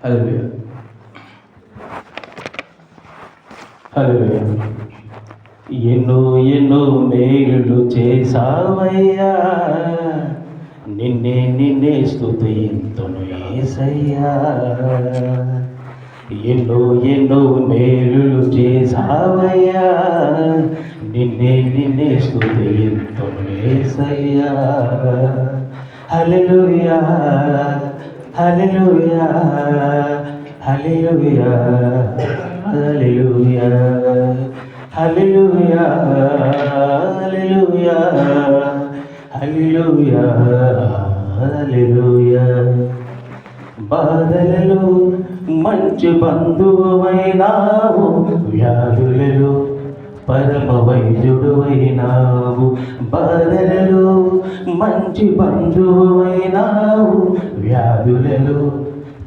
హల్లెలూయా. హల్లెలూయా. ఎన్నో ఎన్నో మేలు చేసావయ్యా, నిన్నే స్తుతింతును యేసయ్యా. ఎన్నో ఎన్నో మేలు చేసావయ్యా, నిన్నే స్తుతింతును యేసయ్యా. హల్లెలూయా హల్లెలూయా హల్లెలూయా హల్లెలూయా హల్లెలూయా హల్లెలూయా హల్లెలూయా హల్లెలూయా. బాధలలో మంచి బంధువైనావు, వ్యాధులలో పరమ వైద్యుడువైనావు. బాధలలో మంచి బంధువైనావు, వ్యాధులలో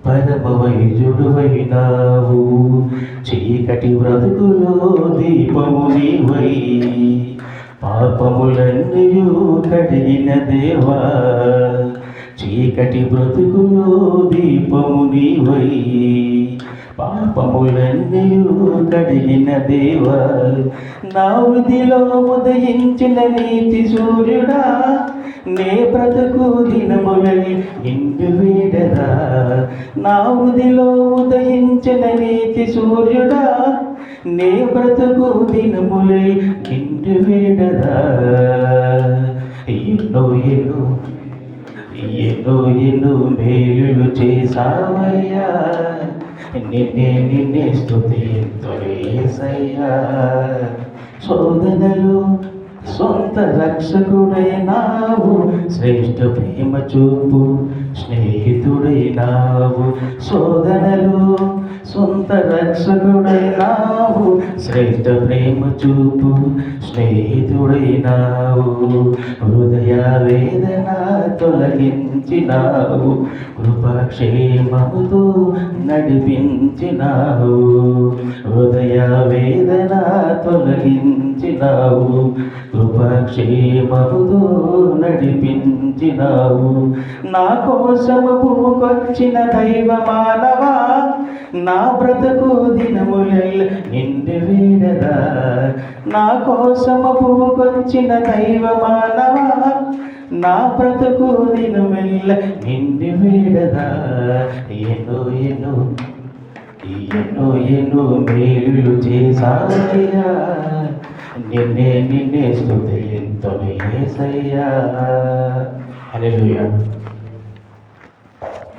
పరమ వైద్యుడువైనావు. చీకటి బ్రతుకులో దీపము నీవై, పాపములన్నీయు కడిగిన దేవా. చీకటి బ్రతుకులో దీపము నీవై, పాపములన్నీయు కడిగిన దేవా. నా వృద్ధిలో ఉదయించిన నీతి సూర్యుడా, నే బ్రతుకు దినములై నిండు వీడదా. నా వృద్ధిలో ఉదయించిన నీతి సూర్యుడా, నే బ్రతుకు దినములై నిండు వీడదా. ఎన్నో ఎన్నో ఎన్నో ఎన్నో మేలు చేసావయ్యా, నిన్నే స్తుతింతును యేసయ్యా. శోధనలు సొంత రక్షకుడైనావు, శ్రేష్ఠ ప్రేమ చూపు స్నేహితుడైనావు. శోధనలు సొంత రక్షకుడైనావు, శ్రేష్ఠ ప్రేమ చూపు స్నేహితుడైనావు. హృదయ వేదన తొలగించినావు, కృపాక్షేమముతో నడిపించినావు. హృదయ వేదన తొలగించినావు, కృపాక్షేమముతో నడిపించినావు. నా కోసము భూకొచ్చిన దైవ మానవా, నా బ్రతుకు దినములెల్ల నిండు వీడదా. నా కోసము భూకొచ్చిన దైవ మానవా, నా బ్రతుకు దినమెల్ల నిండు వీడదా. ఎన్నో ఎన్నో ఎన్నో ఎన్నో మేలు చేసావయ్యా, నిన్నే స్తుతింతును యేసయ్యా. హల్లెలూయా.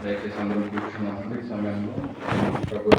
దయచేసి అందరూ కూర్చున్నామండి. ఈ సమయంలో ప్రభు